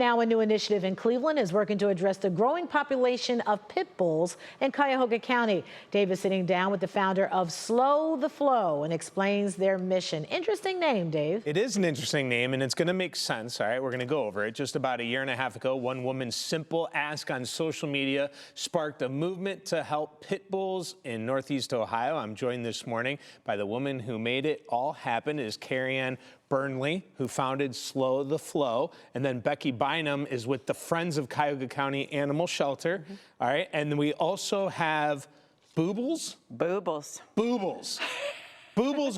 now, a new initiative in Cleveland is working to address the growing population of pit bulls in Cuyahoga County. Dave is sitting down with the founder of Slow the Flow and explains their mission. Interesting name, Dave. It is an interesting name, and it's going to make sense. All right, we're going to go over it. Just about a year and a half ago, one woman's simple ask on social media sparked a movement to help pit bulls in Northeast Ohio. I'm joined this morning by the woman who made it all happen. It is Carrie Burnley, who founded Slow the Flow, and then Becky Bynum is with the Friends of Cuyahoga County Animal Shelter. All right, and then we also have Boobles. Boobles,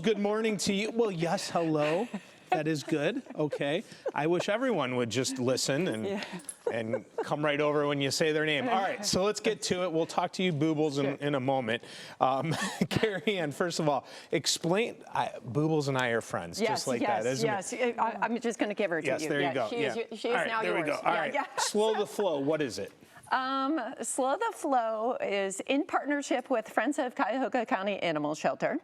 good morning to you. Well, yes, hello. That is good. Okay. I wish everyone would just listen and come right over when you say their name. All right, so let's get to it. We'll talk to you, Boobles, in a moment. Carrie Ann, first of all, explain. Boobles and I are friends, just like that, isn't it? Yes, I'm just going to give her to you. Yes, there you go. She is now yours. There we go. All right. Slow the Flow, what is it? Slow the Flow is in partnership with Friends of Cuyahoga County Animal Shelter.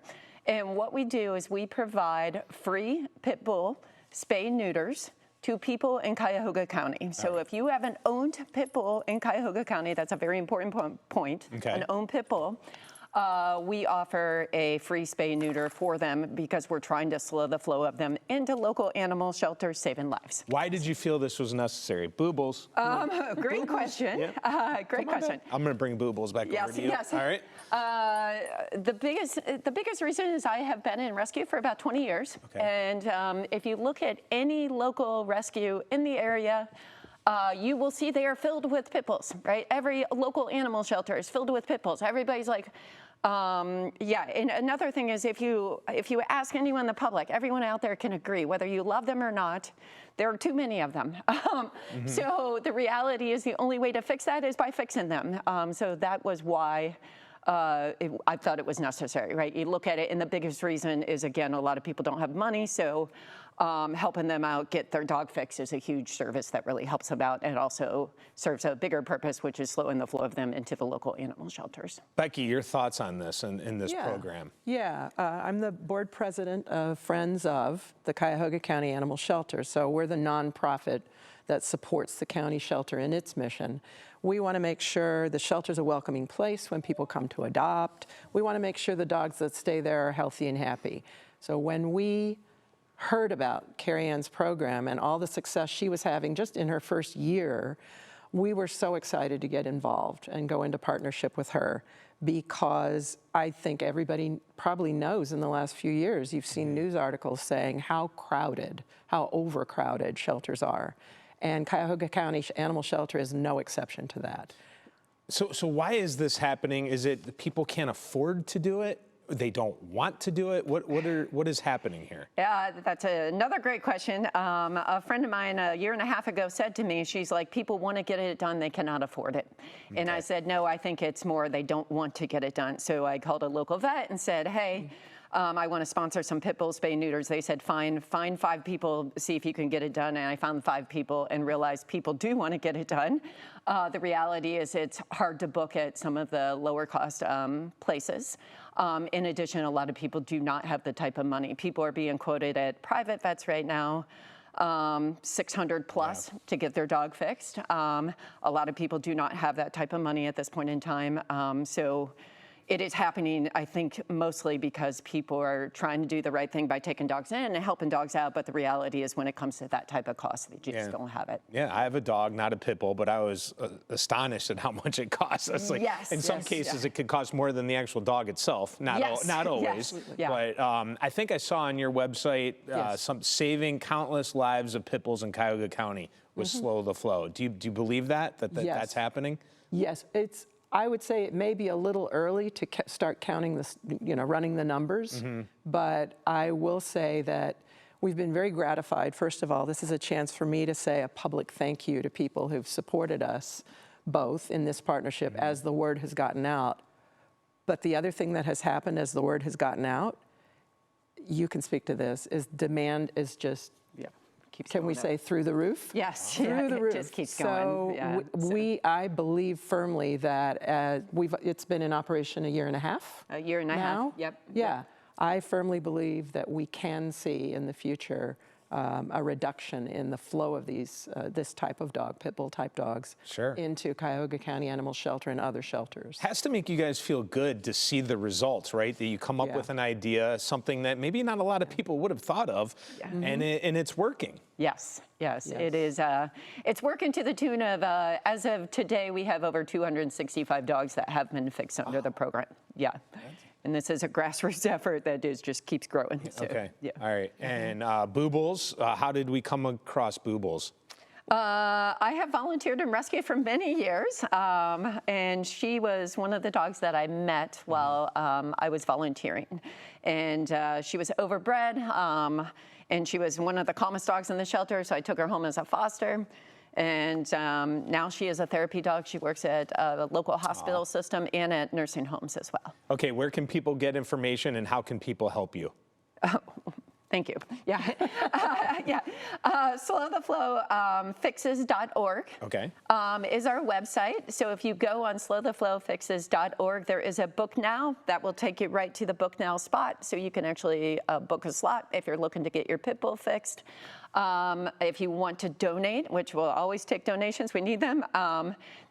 And what we do is we provide free pit bull spay neuters to people in Cuyahoga County. So if you have an owned pit bull in Cuyahoga County, that's a very important point, an owned pit bull, we offer a free spay neuter for them because we're trying to slow the flow of them into local animal shelters, saving lives. Why did you feel this was necessary? Boobles. Great question. Great question. I'm going to bring Boobles back over to you. Yes. All right. The biggest reason is I have been in rescue for about 20 years. And if you look at any local rescue in the area, you will see they are filled with pit bulls, right? Every local animal shelter is filled with pit bulls. Everybody's like, and another thing is if you ask anyone in the public, everyone out there can agree, whether you love them or not, there are too many of them. So the reality is the only way to fix that is by fixing them. So that was why I thought it was necessary, right? You look at it, and the biggest reason is, again, a lot of people don't have money, so helping them out get their dog fixed is a huge service that really helps them out, and also serves a bigger purpose, which is slowing the flow of them into the local animal shelters. Becky, your thoughts on this and in this program? I'm the board president of Friends of the Cuyahoga County Animal Shelter, so we're the nonprofit that supports the county shelter in its mission. We want to make sure the shelter's a welcoming place when people come to adopt. We want to make sure the dogs that stay there are healthy and happy. So when we heard about Carrie Ann's program and all the success she was having just in her first year, we were so excited to get involved and go into partnership with her, because I think everybody probably knows in the last few years, you've seen news articles saying how crowded, how overcrowded shelters are. And Cuyahoga County Animal Shelter is no exception to that. So why is this happening? Is it that people can't afford to do it? They don't want to do it? What is happening here? Yeah, that's another great question. A friend of mine a year and a half ago said to me, she's like, people want to get it done, they cannot afford it. And I said, no, I think it's more they don't want to get it done. So I called a local vet and said, hey, I want to sponsor some pit bull spay neuters. They said, find 5 people, see if you can get it done. And I found 5 people and realized people do want to get it done. The reality is it's hard to book at some of the lower cost places. In addition, a lot of people do not have the type of money. People are being quoted at private vets right now, 600 plus to get their dog fixed. A lot of people do not have that type of money at this point in time. So it is happening, I think, mostly because people are trying to do the right thing by taking dogs in and helping dogs out. But the reality is when it comes to that type of cost, they just don't have it. Yeah, I have a dog, not a pit bull, but I was astonished at how much it costs. It's like, in some cases, it could cost more than the actual dog itself. Not always. But I think I saw on your website some saving countless lives of pit bulls in Cuyahoga County with Slow the Flow. Do you believe that's happening? Yes, I would say it may be a little early to start counting this, running the numbers, but I will say that we've been very gratified. First of all, this is a chance for me to say a public thank you to people who've supported us both in this partnership as the word has gotten out. But the other thing that has happened as the word has gotten out, you can speak to this, is demand is just, can we say through the roof? Yes, through the roof. It just keeps going. So I believe firmly that it's been in operation a year and a half. A year and a half. Yep. Yeah, I firmly believe that we can see in the future a reduction in the flow of this type of dog, pit bull type dogs, Sure. into Cuyahoga County Animal Shelter and other shelters. Has to make you guys feel good to see the results, right? That you come up Yeah. with an idea, something that maybe not a lot of people would have thought of, and it's working. Yes, yes, Yes. it is. It's working to the tune of, as of today, we have over 265 dogs that have been fixed under the program. Yeah. And this is a grassroots effort that just keeps growing. So, Okay. yeah. All right. And Boobles, how did we come across Boobles? I have volunteered in rescue for many years, and she was one of the dogs that I met while I was volunteering. And she was overbred, and she was one of the calmest dogs in the shelter, so I took her home as a foster. And now she is a therapy dog. She works at a local hospital system and at nursing homes as well. Okay, where can people get information and how can people help you? Thank you. Yeah. slowtheflowfixes.org Okay. is our website. So if you go on slowtheflowfixes.org, there is a book now that will take you right to the book now spot. So you can actually book a slot if you're looking to get your pit bull fixed. If you want to donate, which we'll always take donations, we need them,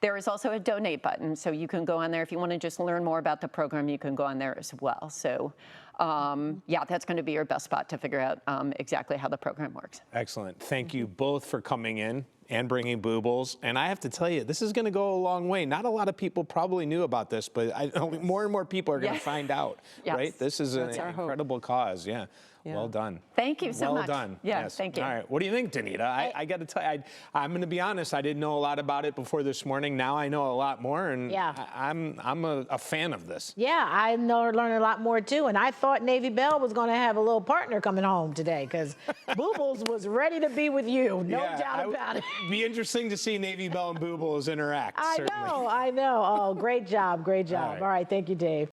there is also a donate button. So you can go on there. If you want to just learn more about the program, you can go on there as well. So yeah, that's going to be your best spot to figure out exactly how the program works. Excellent. Thank you both for coming in and bringing Boobles. And I have to tell you, this is going to go a long way. Not a lot of people probably knew about this, but more and more people are going to find out, Yes. right? This is an That's our hope. incredible cause. Yeah. Yeah. Well done. Thank you so well much. done. Yeah, Yes. thank you. All right. What do you think, Danita? I got to tell you, I'm going to be honest. I didn't know a lot about it before this morning. Now I know a lot more, and Yeah. I'm a fan of this. Yeah, I learned a lot more too, and I thought Navy Bell was going to have a little partner coming home today because Boobles was ready to be with you, no doubt about it. Be interesting to see Navy Bell and Boobles interact. I certainly. know. Oh, great job, great job. right. All right, thank you, Dave.